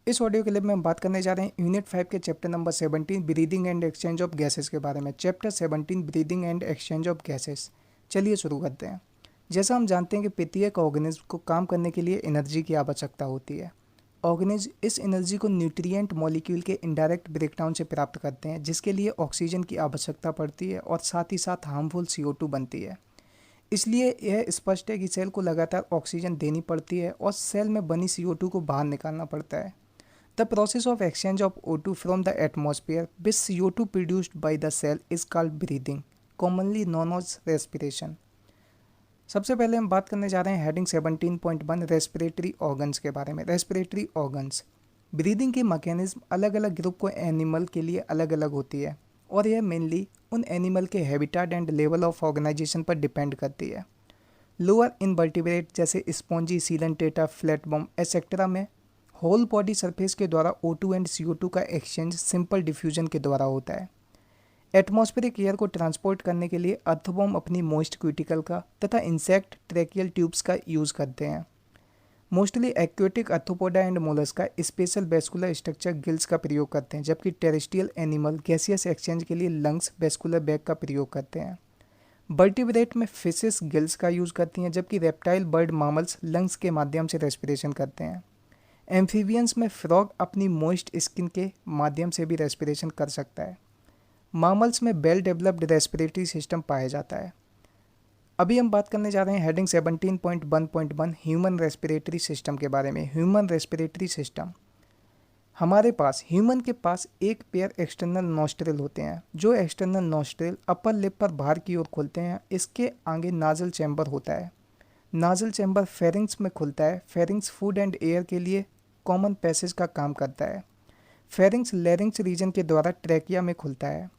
इस audio clip में हम बात करने जा रहे हैं यूनिट 5 के chapter number 17 breathing and exchange of gases के बारे में। Chapter 17 breathing and exchange of gases. चलिए शुरू करते हैं। जैसा हम जानते हैं कि प्रत्येक ऑर्गेनिज्म को काम करने के लिए एनर्जी की आवश्यकता होती है। ऑर्गेनिज्म इस एनर्जी को न्यूट्रिएंट मॉलिक्यूल के इनडायरेक्ट ब्रेकडाउन से प्राप्त करते हैं, जिसके लिए ऑक्सीजन की आवश्यकता पड़ती है और साथ ही साथ हार्मफुल CO2 बनती है। इसलिए यह स्पष्ट है कि सेल को लगातार ऑक्सीजन देनी पड़ती है और सेल में बनी CO2 को बाहर निकालना पड़ता है। The process of exchange of O2 from the atmosphere with CO2 produced by the cell is called breathing, commonly known as respiration. सबसे पहले हम बात करने जा रहे हैं हेडिंग 17.1 रेस्पिरेटरी ऑर्गन्स के बारे में। रेस्पिरेटरी ऑर्गन्स ब्रीदिंग की मैकेनिज्म अलग अलग ग्रुप को एनिमल के लिए अलग अलग होती है और यह मेनली उन एनिमल के habitat and level of organisation पर डिपेंड करती है। लोअर इनवर्टिब्रेट जैसे स्पॉन्जी, सीलेंटेटा, फ्लैटबॉम एसेक्ट्रा में होल बॉडी सरफेस के द्वारा O2 एंड CO2 का एक्सचेंज सिंपल डिफ्यूजन के द्वारा होता है। एटमॉस्फेरिक एयर को ट्रांसपोर्ट करने के लिए अर्थवॉर्म अपनी मोइस्ट क्यूटिकल का तथा इंसेक्ट ट्रैकियल ट्यूब्स का यूज़ करते हैं। Mostly aquatic Arthropoda and Mollusca special vascular structure gills का प्रयोग करते हैं, जबकि टेरेस्ट्रियल एनिमल गैसियस एक्सचेंज के लिए लंग्स वेस्कुलर बैग का प्रयोग करते हैं। वर्टिब्रेट में फिशेस गिल्स का यूज़ करती हैं, जबकि रेप्टाइल, बर्ड, मामल्स लंग्स के माध्यम से रेस्पिरेशन करते हैं। एम्फीबियंस में फ्रॉग अपनी मॉइस्ट स्किन के माध्यम से भी रेस्पिरेशन कर सकता है। मामल्स में वेल डेवलप्ड रेस्पिरेटरी सिस्टम पाया जाता है। अभी हम बात करने जा रहे हैं हेडिंग 17.1.1 ह्यूमन रेस्पिरेटरी सिस्टम के बारे में। ह्यूमन रेस्पिरेटरी सिस्टम ह्यूमन के पास एक पेयर एक्सटर्नल नॉस्ट्रिल होते हैं। जो एक्सटर्नल नॉस्ट्रिल अपर लिप पर बाहर की ओर खुलते हैं। इसके आगे नाजल चैम्बर होता है। नाजल चैम्बर फेरिंग्स में खुलता है। फेरिंग्स फूड एंड एयर के लिए कॉमन पैसेज का काम करता है। फेरिंग्स लैरिंग्स रीजन के द्वारा ट्रैकिया में खुलता है।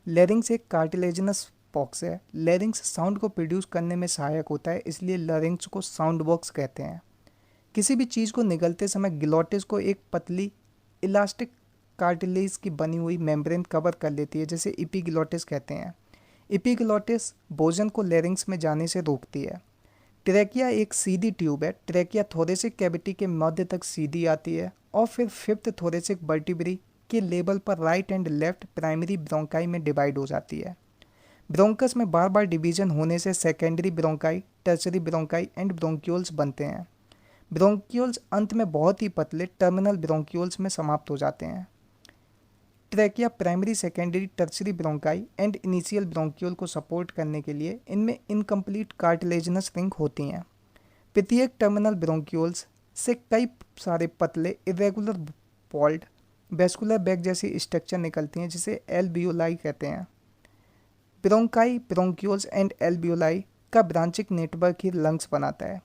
लैरिंग्स एक कार्टिलेजिनस बॉक्स है। लैरिंग्स साउंड को प्रोड्यूस करने में सहायक होता है, इसलिए लैरिंग्स को साउंड बॉक्स कहते हैं। किसी भी चीज़ को निगलते समय ग्लोटिस को एक पतली इलास्टिक कार्टिलेज की बनी हुई मेम्ब्रेन कवर कर लेती है, जिसे एपिग्लोटिस कहते हैं। एपिग्लोटिस भोजन को लैरिंग्स में जाने से रोकती है। ट्रैकिया एक सीधी ट्यूब है। ट्रैकिया थोरेसिक कैविटी के मध्य तक सीधी आती है और फिर फिफ्थ थोरेसिक वर्टिब्री के लेवल पर right and left primary bronchi में डिवाइड हो जाती है। ब्रोंकस में बार बार डिवीजन होने से secondary bronchi, tertiary bronchi and bronchioles बनते हैं। ब्रोंक्यूल्स अंत में बहुत ही पतले टर्मिनल ब्रोंक्यूल्स में समाप्त हो जाते हैं। Trachea primary, secondary, tertiary bronchi and initial bronchiole को सपोर्ट करने के लिए इनमें इनकम्प्लीट कार्टिलेजिनस रिंग होती हैं। प्रत्येक टर्मिनल ब्रोंक्यूल्स से कई सारे पतले इरेगुलर बॉल्ड वेस्कुलर बैग जैसी स्ट्रक्चर निकलती हैं, जिसे एल्वियोलाई कहते हैं। ब्रोंकाई, ब्रोंक्यूल्स एंड एल्वियोलाई का ब्रांचिंग नेटवर्क ही लंग्स बनाता है।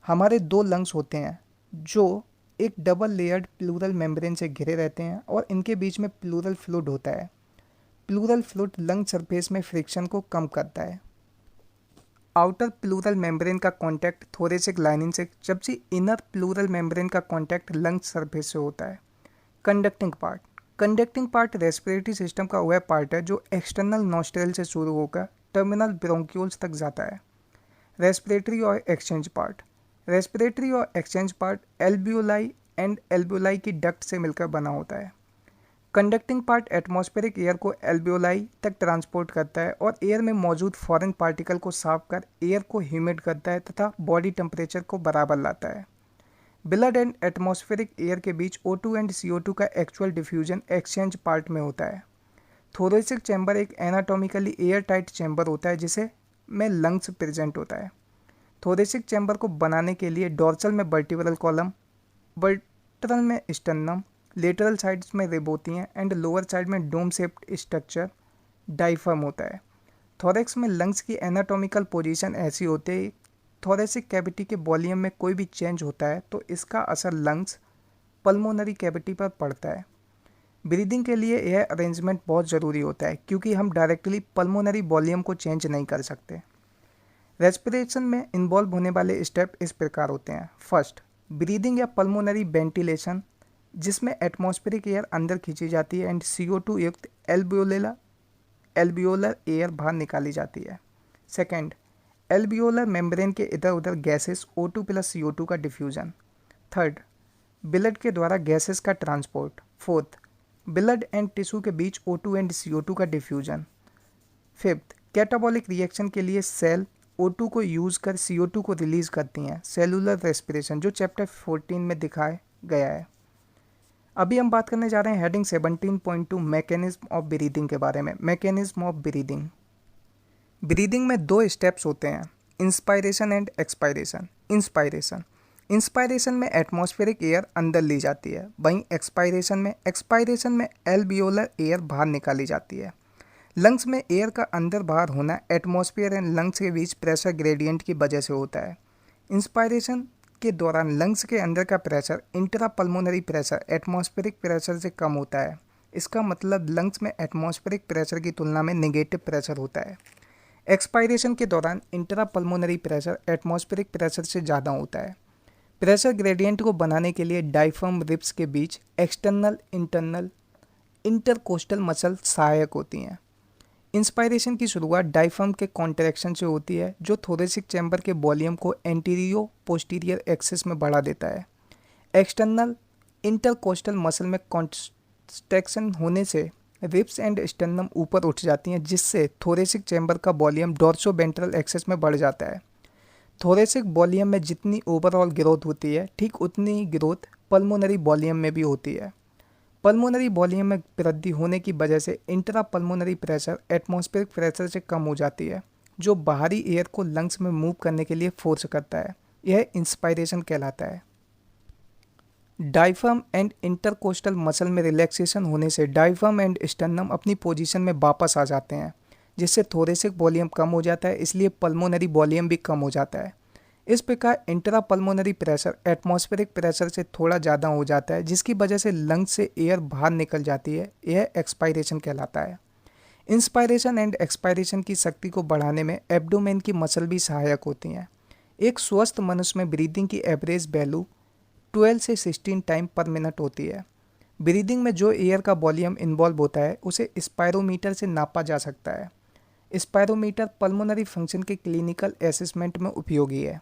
हमारे दो लंग्स होते हैं जो एक डबल लेयर्ड प्लूरल मेम्ब्रेन से घिरे रहते हैं और इनके बीच में प्लूरल फ्लूइड होता है। प्लूरल फ्लूइड लंग सरफेस में फ्रिक्शन को कम करता है। आउटर प्लूरल मेम्ब्रेन का कांटेक्ट थोरेसिक लाइनिंग से, जबकि इनर प्लूरल मेम्ब्रेन का कांटेक्ट लंग सरफेस से होता है। कंडक्टिंग पार्ट रेस्पिरेटरी सिस्टम का वह पार्ट है जो एक्सटर्नल नॉस्ट्रिल से शुरू होकर टर्मिनल ब्रोंक्यूल्स तक जाता है। रेस्पिरेटरी और exchange part alveoli and alveoli की डक्ट से मिलकर बना होता है। कंडक्टिंग पार्ट एटमॉस्फेरिक एयर को एल्वियोलाई तक ट्रांसपोर्ट करता है और एयर में मौजूद फॉरेन पार्टिकल को साफ कर एयर को ह्यूमिड करता है तथा बॉडी टेम्परेचर को बराबर लाता है। ब्लड एंड एटमॉस्फेरिक एयर के बीच O2 एंड CO2 का एक्चुअल डिफ्यूजन एक्सचेंज पार्ट में होता है। थोरेसिक चैम्बर एक एनाटॉमिकली एयर टाइट चैम्बर होता है, जिसे में लंग्स प्रेजेंट होता है। थोरेसिक चैम्बर को बनाने के लिए डॉर्सल में वर्टिब्रल कॉलम, वर्टरल में स्टर्नम, लेटरल साइड्स में रेबोतियाँ एंड लोअर साइड में डोम शेप्ड स्ट्रक्चर डाइफर्म होता है। थोरेक्स में लंग्स की एनाटॉमिकल पोजीशन ऐसी होती है, थोरेसिक कैविटी के वॉल्यूम में कोई भी चेंज होता है तो इसका असर लंग्स पल्मोनरी कैविटी पर पड़ता है। ब्रीदिंग के लिए यह अरेंजमेंट बहुत ज़रूरी होता है, क्योंकि हम डायरेक्टली पल्मोनरी वॉल्यूम को चेंज नहीं कर सकते। रेस्पिरेशन में इन्वॉल्व होने वाले स्टेप इस प्रकार होते हैं। फर्स्ट, ब्रीदिंग या पल्मोनरी वेंटिलेशन, जिसमें एटमॉस्फेरिक एयर अंदर खींची जाती है एंड CO2 युक्त एल्वियोलर एयर बाहर निकाली जाती है। सेकेंड, एल्वियोलर मेम्ब्रेन के इधर उधर गैसेस O2 प्लस CO2 का डिफ्यूजन। थर्ड, ब्लड के द्वारा गैसेस का transport. Fourth, blood and tissue के बीच O2 एंड CO2 का डिफ्यूजन। फिफ्थ, कैटाबॉलिक रिएक्शन के लिए सेल O2 को यूज़ कर CO2 को रिलीज करती हैं, सेलुलर रेस्पिरेशन, जो चैप्टर 14 में दिखाया गया है। अभी हम बात करने जा रहे हैं हेडिंग 17.2 मैकेनिज्म ऑफ ब्रीदिंग के बारे में। Mechanism of breathing. ब्रीदिंग में दो स्टेप्स होते हैं, इंस्पायरेशन एंड एक्सपायरेशन। इंस्पायरेशन में एटमॉस्फेरिक एयर अंदर ली जाती है, वहीं एक्सपायरेशन में एल्वियोलर एयर बाहर निकाली जाती है। लंग्स में एयर का अंदर बाहर होना एटमॉस्फेयर एंड लंग्स के बीच प्रेशर ग्रेडियंट की वजह से होता है। इंस्पायरेशन के दौरान लंग्स के अंदर का pressure intra pulmonary pressure atmospheric pressure से कम होता है। इसका मतलब लंग्स में एटमॉस्फेरिक प्रेशर की तुलना में नेगेटिव प्रेशर होता है। एक्सपायरेशन के दौरान intra pulmonary pressure atmospheric pressure से ज़्यादा होता है। प्रेशर ग्रेडियंट को बनाने के लिए डायफ्राम रिब्स के बीच एक्सटर्नल इंटरनल इंटरकोस्टल मसल सहायक होती हैं। इंस्पायरेशन की शुरुआत डायफ्राम के कॉन्ट्रैक्शन से होती है, जो थोरेसिक चैम्बर के वॉल्यूम को एंटीरियो पोस्टीरियर एक्सिस में बढ़ा देता है। एक्सटर्नल इंटरकोस्टल मसल में कॉन्ट्रैक्शन होने से रिब्स एंड स्टर्नम ऊपर उठ जाती हैं, जिससे थोरेसिक चैम्बर का वॉल्यूम डोर्सोवेंट्रल एक्सिस में बढ़ जाता है। थोरेसिक वॉल्यूम में जितनी ओवरऑल ग्रोथ होती है, ठीक उतनी ही ग्रोथ पल्मोनरी वॉल्यूम में भी होती है। पल्मोनरी वॉल्यूम में वृद्धि होने की वजह से intra pulmonary pressure atmospheric pressure से कम हो जाती है, जो बाहरी एयर को लंग्स में मूव करने के लिए फोर्स करता है। यह इंस्पायरेशन कहलाता है। डायफ्राम एंड इंटरकोस्टल मसल में रिलैक्सेशन होने से डायफ्राम एंड स्टर्नम अपनी पोजीशन में वापस आ जाते हैं, जिससे थोरेसिक वॉल्यूम कम हो जाता है, इसलिए पल्मोनरी वॉल्यूम भी कम हो जाता है। इस प्रकार intra pulmonary pressure atmospheric pressure से थोड़ा ज़्यादा हो जाता है, जिसकी वजह से लंग्स से एयर बाहर निकल जाती है। यह एक्सपायरेशन कहलाता है। इंस्पायरेशन एंड एक्सपायरेशन की शक्ति को बढ़ाने में एब्डोमेन की मसल भी सहायक होती हैं। एक स्वस्थ मनुष्य में ब्रीदिंग की एवरेज वैल्यू 12 से 16 टाइम पर मिनट होती है। ब्रीदिंग में जो एयर का वॉल्यूम इन्वॉल्व होता है, उसे स्पायरोमीटर से नापा जा सकता है। स्पायरोमीटर पल्मोनरी फंक्शन के क्लिनिकल असेसमेंट में उपयोगी है।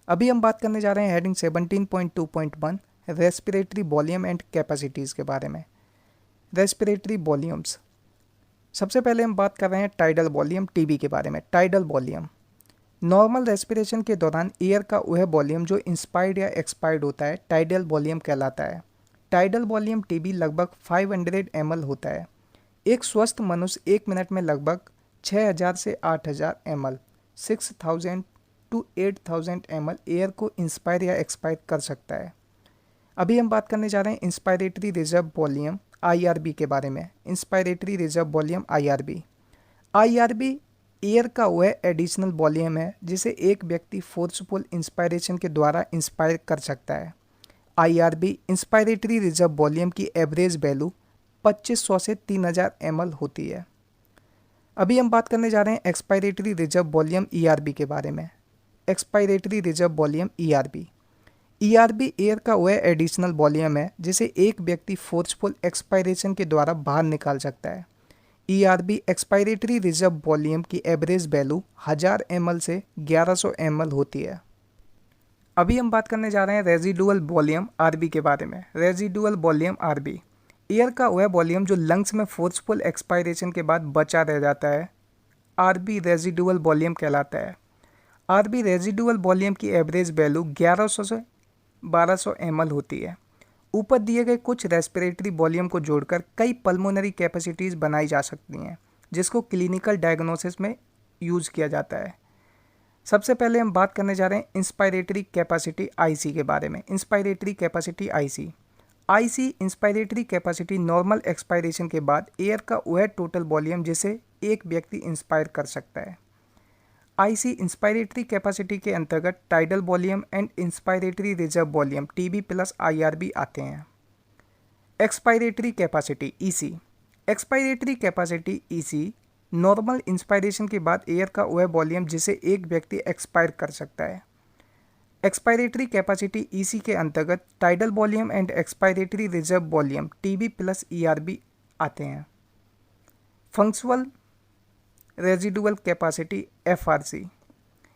अभी हम बात करने जा रहे हैं heading 17.2.1 respiratory volume and capacities के बारे में। Respiratory volumes. सबसे पहले हम बात कर रहे हैं टाइडल वॉल्यूम TB के बारे में। टाइडल वॉल्यूम नॉर्मल रेस्पिरेशन के दौरान एयर का वह वॉल्यूम जो इंस्पायर्ड या एक्सपायर्ड होता है, टाइडल वॉल्यूम कहलाता है। टाइडल वॉल्यूम TB लगभग 500 ml होता है। एक स्वस्थ मनुष्य 1 मिनट में लगभग 6000 से 8000 ml 6000 to 8000 ml एयर को इंस्पायर या एक्सपायर कर सकता है। अभी हम बात करने जा रहे हैं इंस्पायरेटरी रिजर्व वॉल्यूम IRB के बारे में। Inspiratory reserve volume IRB air का वह एडिशनल वॉल्यूम है जिसे एक व्यक्ति फोर्सफुल इंस्पायरेशन के द्वारा इंस्पायर कर सकता है। IRB इंस्पायरेटरी रिजर्व वॉल्यूम की एवरेज वैल्यू 2500 से 3000 ml होती है। अभी हम बात करने जा रहे हैं एक्सपायरेटरी रिजर्व वॉल्यूम ERB के बारे में। Expiratory reserve volume ERB air का वह एडिशनल वॉल्यूम है जिसे एक व्यक्ति फोर्सफुल एक्सपायरेशन के द्वारा बाहर निकाल सकता है। ERB एक्सपायरेटरी रिजर्व वॉल्यूम की एवरेज वैल्यू 1000 ml से 1100 ml होती है। अभी हम बात करने जा रहे हैं रेजिडुअल वॉल्यूम RB के बारे में। रेजिडुअल वॉल्यूम RB एयर का वह वॉल्यूम जो लंग्स में फोर्सफुल एक्सपायरेशन के बाद बचा रह जाता है, RB रेजिडुअल वॉल्यूम कहलाता है। RB रेजिडुअल वॉल्यूम की एवरेज वैल्यू 1100 से 1200 ml होती है। ऊपर दिए गए कुछ रेस्पिरेटरी वॉल्यूम को जोड़कर कई पल्मोनरी कैपेसिटीज़ बनाई जा सकती हैं, जिसको क्लिनिकल डायग्नोसिस में यूज़ किया जाता है। सबसे पहले हम बात करने जा रहे हैं इंस्पायरेटरी कैपेसिटी IC के बारे में। Inspiratory capacity IC inspiratory capacity normal expiration के बाद एयर का वह टोटल वॉल्यूम जिसे एक व्यक्ति इंस्पायर कर सकता है। IC इंस्पायरेटरी कैपेसिटी के अंतर्गत tidal volume and inspiratory reserve volume TB plus IRB आते हैं। Expiratory capacity EC expiratory capacity EC normal inspiration के बाद एयर का वह वॉल्यूम जिसे एक व्यक्ति एक्सपायर कर सकता है। एक्सपायरेटरी कैपेसिटी EC के अंतर्गत tidal volume and expiratory reserve volume TB plus ERB आते हैं। Functional residual capacity FRC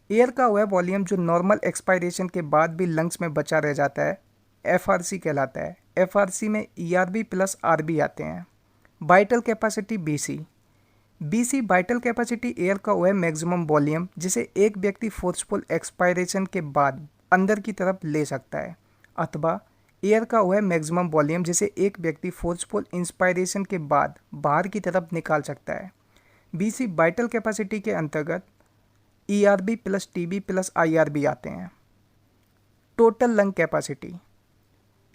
air का वह वॉल्यूम जो नॉर्मल एक्सपायरेशन के बाद भी लंग्स में बचा रह जाता है, FRC कहलाता है। FRC में ERB प्लस RB आते हैं। Vital capacity BC vital capacity air का वह मैक्सिमम वॉल्यूम जिसे एक व्यक्ति फोर्सफुल एक्सपायरेशन के बाद अंदर की तरफ ले सकता है, अथवा एयर का वह मैक्सिमम वॉल्यूम जिसे एक व्यक्ति फोर्सफुल इंस्पायरेशन के बाद बाहर की तरफ निकाल सकता है। BC वाइटल कैपेसिटी के अंतर्गत ERB plus TB plus IRB आते हैं। टोटल लंग कैपेसिटी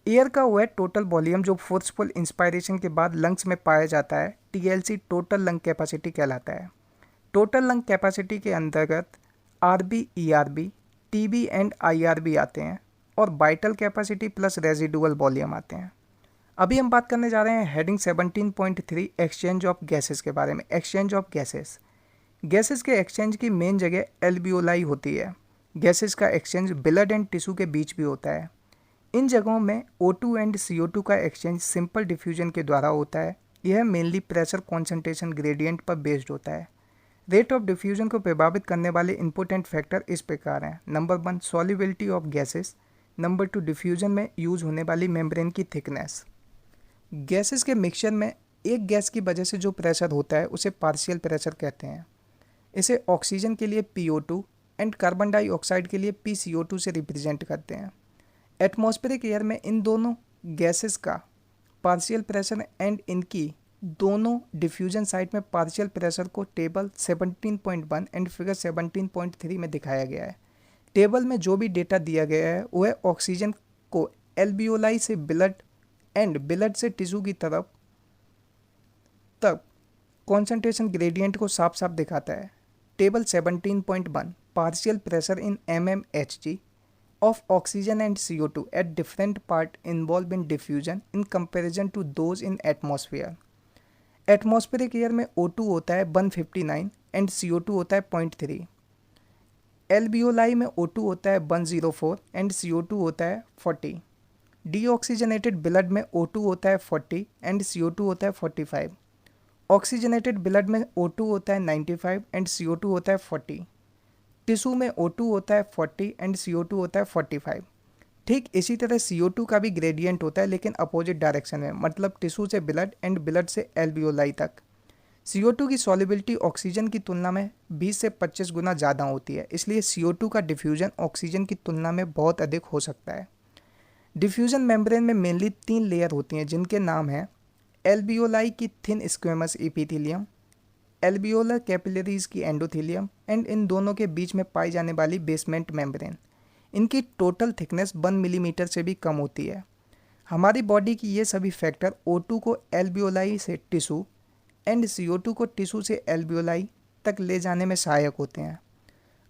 एयर का वह टोटल वॉल्यूम जो फोर्सफुल इंस्पायरेशन के बाद लंग्स में पाया जाता है, TLC टोटल लंग कैपेसिटी कहलाता है। टोटल लंग कैपेसिटी के अंतर्गत RB, ERB, TB and IRB आते हैं और vital capacity plus residual volume आते हैं। अभी हम बात करने जा रहे हैं हेडिंग 17.3 एक्सचेंज ऑफ गैसेस के बारे में। एक्सचेंज ऑफ गैसेस के एक्सचेंज की मेन जगह एल्वियोलाई होती है। गैसेस का एक्सचेंज ब्लड एंड टिश्यू के बीच भी होता है। इन जगहों में O2 एंड CO2 का एक्सचेंज सिंपल डिफ्यूजन के द्वारा होता है। यह मेनली प्रेशर कॉन्सेंट्रेशन ग्रेडियंट पर बेस्ड होता है। रेट ऑफ डिफ्यूजन को प्रभावित करने वाले इंपॉर्टेंट फैक्टर इस प्रकार हैं। Number 1 solubility of gases, number 2 diffusion में यूज होने वाली मेम्ब्रेन की थिकनेस। गैसेस के मिक्सचर में एक गैस की वजह से जो प्रेशर होता है उसे पार्शियल प्रेशर कहते हैं। इसे ऑक्सीजन के लिए PO2 एंड कार्बन डाइऑक्साइड के लिए PCO2 से रिप्रेजेंट करते हैं। एटमॉस्फेरिक एयर में इन दोनों गैसेस का पार्शियल प्रेशर एंड इनकी दोनों डिफ्यूजन साइट में पार्शियल प्रेशर को टेबल 17.1 एंड फिगर 17.3 में दिखाया गया है। टेबल में जो भी डेटा दिया गया है वह ऑक्सीजन को एल्वियोलाई से ब्लड एंड ब्लड से टिश्यू की तरफ तक कॉन्सेंट्रेशन ग्रेडियंट को साफ साफ दिखाता है। Table 17.1 partial pressure in mmHg of oxygen and CO2 at different part involved in diffusion in comparison to those in atmosphere. Atmospheric air में O2 होता है 159 एंड CO2 होता है 0.3। एल्वियोलाई में O2 होता है 104 एंड CO2 होता है 40। डीऑक्सीजनेटेड ब्लड में O2 होता है 40 एंड CO2 होता है 45। ऑक्सीजनेटेड ब्लड में O2 होता है 95 एंड CO2 होता है 40। टिश्यू में O2 होता है 40 एंड CO2 होता है 45। ठीक इसी तरह CO2 का भी ग्रेडियंट होता है लेकिन अपोजिट डायरेक्शन में, मतलब टिश्यू से ब्लड एंड ब्लड से एल्वियोलाई तक। CO2 की सॉल्युबिलिटी ऑक्सीजन की तुलना में 20 से 25 गुना ज़्यादा होती है, इसलिए CO2 का डिफ्यूजन ऑक्सीजन की तुलना में बहुत अधिक हो सकता है। डिफ्यूजन मेम्ब्रेन में मेनली 3 लेयर होती हैं जिनके नाम हैं एल्वियोलाई की thin squamous epithelium, alveolar capillaries की एंडोथेलियम एंड इन दोनों के बीच में पाई जाने वाली बेसमेंट मेम्ब्रेन। इनकी टोटल थिकनेस 1 मिलीमीटर से भी कम होती है। हमारी बॉडी की ये सभी फैक्टर O2 को एल्वियोलाई से टिश्यू एंड CO2 को टिश्यू से एल्वियोलाई तक ले जाने में सहायक होते हैं।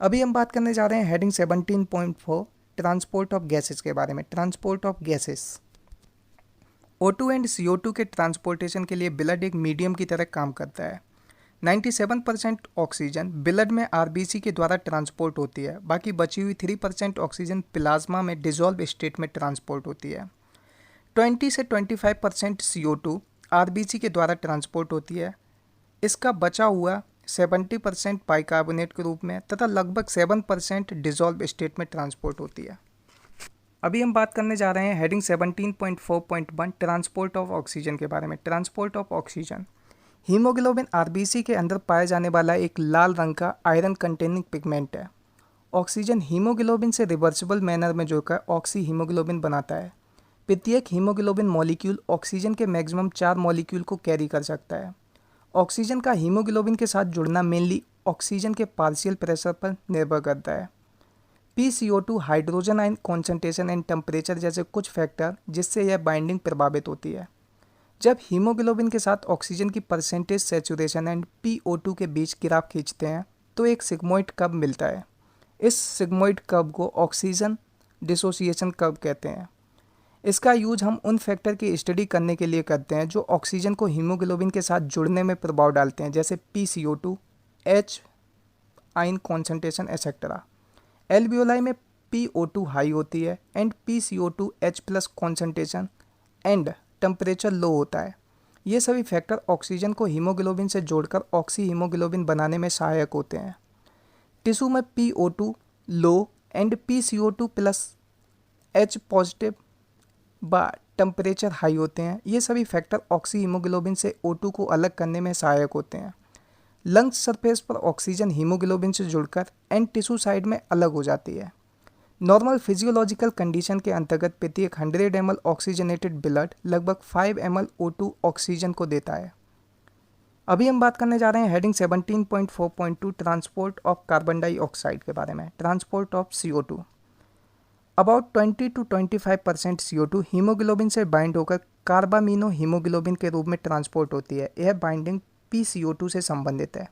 अभी हम बात करने जा रहे हैं हेडिंग 17.4 ट्रांसपोर्ट ऑफ गैसेस के बारे में। Transport of gases O2 and CO2 के ट्रांसपोर्टेशन के लिए ब्लड एक मीडियम की तरह काम करता है। 97% ऑक्सीजन ब्लड में RBC के द्वारा ट्रांसपोर्ट होती है, बाकी बची हुई 3% ऑक्सीजन प्लाज्मा में डिसॉल्व स्टेट में ट्रांसपोर्ट होती है। 20 से 25% CO2 RBC के द्वारा ट्रांसपोर्ट होती है। इसका बचा हुआ 70% बाइकार्बोनेट के रूप में तथा लगभग 7% डिसॉल्व स्टेट में ट्रांसपोर्ट होती है। अभी हम बात करने जा रहे हैं हेडिंग 17.4.1 ट्रांसपोर्ट ऑफ ऑक्सीजन के बारे में। Transport of oxygen haemoglobin RBC के अंदर पाया जाने वाला एक लाल रंग का आयरन कंटेनिंग पिगमेंट है। ऑक्सीजन हीमोग्लोबिन से रिवर्सिबल मैनर में जोड़कर ऑक्सी हीमोग्लोबिन बनाता है। प्रत्येक हीमोग्लोबिन मॉलिक्यूल ऑक्सीजन के मैक्सिमम 4 मॉलिक्यूल को कैरी कर सकता है। ऑक्सीजन का हीमोग्लोबिन के साथ जुड़ना मेनली ऑक्सीजन के पार्शियल प्रेशर पर निर्भर करता है। PCO2 hydrogen ion concentration and temperature जैसे कुछ फैक्टर जिससे यह बाइंडिंग प्रभावित होती है। जब हीमोग्लोबिन के साथ ऑक्सीजन की परसेंटेज सैचुरेशन एंड PO2 के बीच ग्राफ खींचते हैं तो एक सिग्मोइड कर्व मिलता है। इस सिग्मोइड कर्व को ऑक्सीजन डिसोसिएशन कर्व कहते हैं। इसका यूज हम उन फैक्टर की स्टडी करने के लिए करते हैं जो ऑक्सीजन को हीमोग्लोबिन के साथ जुड़ने में प्रभाव डालते हैं, जैसे PCO2, H ion concentration etcetera. Alveoli में PO2 हाई होती है and PCO2 H+ concentration and temperature low होता है। ये सभी फैक्टर ऑक्सीजन को हीमोग्लोबिन से जोड़कर ऑक्सी हीमोग्लोबिन बनाने में सहायक होते हैं। टिश्यू में PO2 low and PCO2 plus H positive व टेम्परेचर हाई होते हैं। ये सभी फैक्टर ऑक्सी हीमोग्लोबिन से O2 को अलग करने में सहायक होते हैं। लंग्स सरफेस पर ऑक्सीजन हीमोग्लोबिन से जुड़कर एंड टिश्यू साइड में अलग हो जाती है। नॉर्मल फिजियोलॉजिकल कंडीशन के अंतर्गत प्रत्येक 100 ml ऑक्सीजनेटेड ब्लड लगभग 5 ml O2 ऑक्सीजन को देता है। अभी हम बात करने जा रहे हैं heading 17.4.2 transport of carbon dioxide के बारे में, transport of CO2। About 20 to 25% CO2 haemoglobin से बाइंड होकर कार्बामिनो हीमोग्लोबिन के रूप में ट्रांसपोर्ट होती है। यह बाइंडिंग PCO2 से संबंधित है।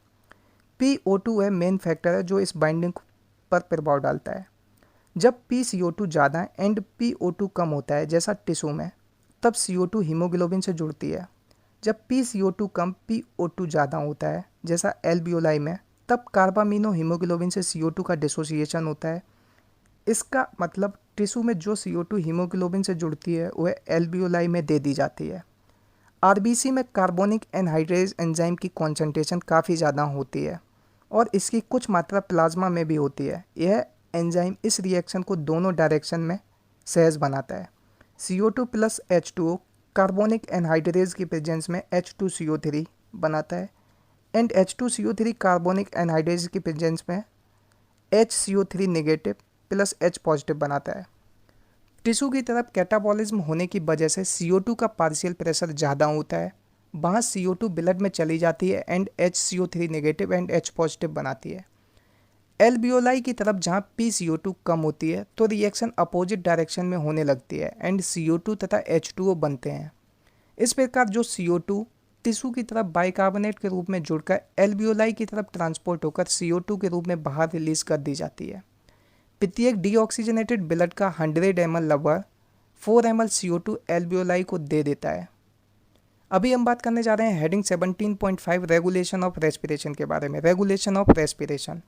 PO2 वह मेन फैक्टर है जो इस बाइंडिंग पर प्रभाव डालता है। जब PCO2 ज़्यादा एंड PO2 कम होता है जैसा टिश्यू में, तब CO2 हीमोग्लोबिन से जुड़ती है। जब PCO2 कम PO2 ज़्यादा होता है जैसा एल्वियोलाई में, तब कार्बामिनो हीमोग्लोबिन से CO2 का डिसोसिएशन होता है। इसका मतलब टिश्यू में जो CO2 हीमोग्लोबिन से जुड़ती है वह एल्वियोलाई में दे दी जाती है। RBC में कार्बोनिक एनहाइड्रेज एंजाइम की कॉन्सेंट्रेशन काफ़ी ज़्यादा होती है और इसकी कुछ मात्रा प्लाज्मा में भी होती है। यह एंजाइम इस रिएक्शन को दोनों डायरेक्शन में सहज बनाता है। CO2 plus H2O carbonic anhydrase की प्रेजेंस में H2CO3 बनाता है एंड H2CO3 कार्बोनिक एनहाइड्रेज की प्रेजेंस में HCO3 negative plus H positive बनाता है। टिश्यू की तरफ कैटाबॉलिज्म होने की वजह से CO2 का पार्शियल प्रेशर ज़्यादा होता है। वहाँ CO2 ब्लड में चली जाती है and HCO3 negative and H positive बनाती है। एल्वियोलाई की तरफ जहाँ PCO2 कम होती है तो रिएक्शन अपोजिट डायरेक्शन में होने लगती है एंड CO2 तथा H2O बनते हैं। इस प्रकार जो CO2 टिश्यू की तरफ बाइकार्बोनेट के रूप में जुड़कर एल्वियोलाई की तरफ ट्रांसपोर्ट होकर CO2 के रूप में बाहर रिलीज कर दी जाती है। प्रत्येक डीऑक्सीजनेटेड ब्लड का 100 ml लगभग 4 ml CO2 एल्वियोलाई को दे देता है। अभी हम बात करने जा रहे हैं हेडिंग 17.5 रेगुलेशन ऑफ रेस्पिरेशन के बारे में, regulation of respiration.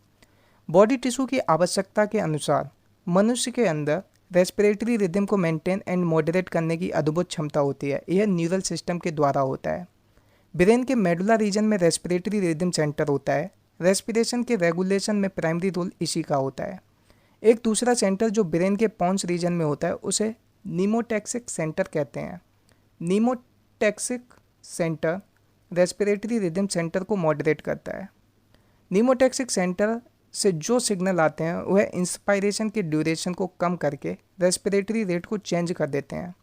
Body tissue की आवश्यकता के अनुसार मनुष्य के अंदर रेस्पिरेटरी रिदम को मेंटेन एंड मॉडरेट करने की अद्भुत क्षमता होती है। यह न्यूरल सिस्टम के द्वारा होता है। ब्रेन के मेडुला रीजन में रेस्पिरेटरी रिदम सेंटर होता है। रेस्पिरेशन के रेगुलेशन में प्राइमरी रोल इसी का होता है। एक दूसरा सेंटर जो ब्रेन के पॉन्स रीजन में होता है उसे नीमोटैक्सिक सेंटर कहते हैं। Pneumotaxic centre respiratory rhythm centre को मॉडरेट करता है। नीमोटैक्सिक सेंटर से जो सिग्नल आते हैं वह इंस्पायरेशन के ड्यूरेशन को कम करके रेस्पिरेटरी रेट को चेंज कर देते हैं।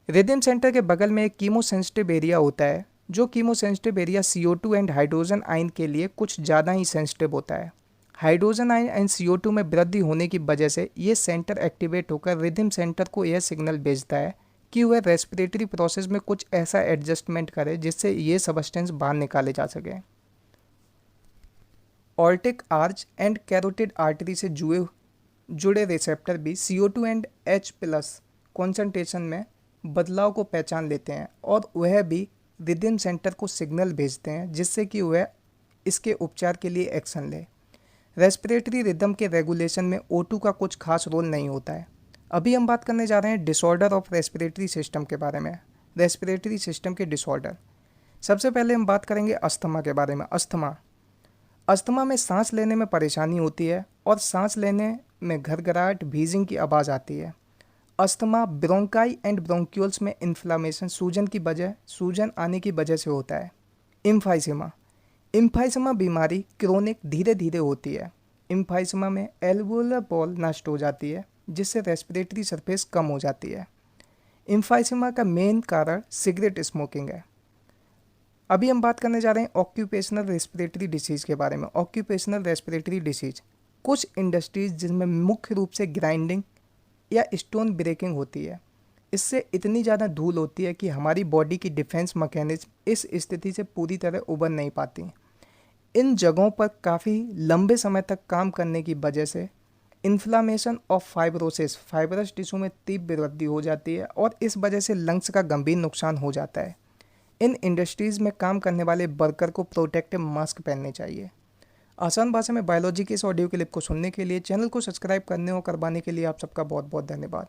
रिदम सेंटर के बगल में एक कीमोसेंसिटिव एरिया होता है। जो chemosensitive area CO2 and hydrogen ion के लिए कुछ ज़्यादा ही सेंसिटिव होता है। हाइड्रोजन आयन एंड CO2 में वृद्धि होने की वजह से ये सेंटर एक्टिवेट होकर रिदम सेंटर को यह सिग्नल भेजता है कि वह रेस्पिरेटरी प्रोसेस में कुछ ऐसा एडजस्टमेंट करे जिससे ये सबस्टेंस बाहर निकाले जा सके। Aortic arch and carotid artery से जुड़े रिसेप्टर भी CO2 and H plus concentration में बदलाव को पहचान लेते हैं और वह भी रिदम सेंटर को सिग्नल भेजते हैं जिससे कि वह इसके उपचार के लिए एक्शन ले। रेस्पिरेटरी रिदम के रेगुलेशन में O2 का कुछ खास रोल नहीं होता है। अभी हम बात करने जा रहे हैं डिसऑर्डर ऑफ रेस्पिरेटरी सिस्टम के बारे में, रेस्पिरेटरी सिस्टम के डिसऑर्डर। सबसे पहले हम बात करेंगे अस्थमा के बारे में। अस्थमा में सांस लेने में परेशानी होती है और सांस लेने में घरघराहट, भीजिंग की आवाज़ आती है। अस्थमा ब्रोंकाई एंड ब्रोंक्यूल्स में इन्फ्लामेशन, सूजन आने की वजह से होता है। इम्फाइसमा बीमारी क्रोनिक धीरे धीरे होती है। इम्फाइसमा में एल्वोलर वॉल नष्ट हो जाती है जिससे रेस्पिरेटरी सरफेस कम हो जाती है। इम्फाइसमा का मेन कारण सिगरेट स्मोकिंग है। अभी हम बात करने जा रहे हैं ऑक्यूपेशनल रेस्पिरेटरी डिसीज़ के बारे में। ऑक्यूपेशनल रेस्पिरेटरी डिसीज़ कुछ इंडस्ट्रीज जिनमें मुख्य रूप से ग्राइंडिंग या स्टोन ब्रेकिंग होती है, इससे इतनी ज़्यादा धूल होती है कि हमारी बॉडी की डिफेंस मैकेनिज्म इस स्थिति से पूरी तरह उबर नहीं पाती। इन जगहों पर काफ़ी लंबे समय तक काम करने की वजह से inflammation of fibrosis, fibrous tissue में तीव्र वृद्धि हो जाती है और इस वजह से लंग्स का गंभीर नुकसान हो जाता है। इन इंडस्ट्रीज़ में काम करने वाले वर्कर को प्रोटेक्टिव मास्क पहनने चाहिए। आसान भाषा में बायोलॉजी के इस ऑडियो क्लिप को सुनने के लिए, चैनल को सब्सक्राइब करने और करवाने के लिए आप सबका बहुत बहुत धन्यवाद।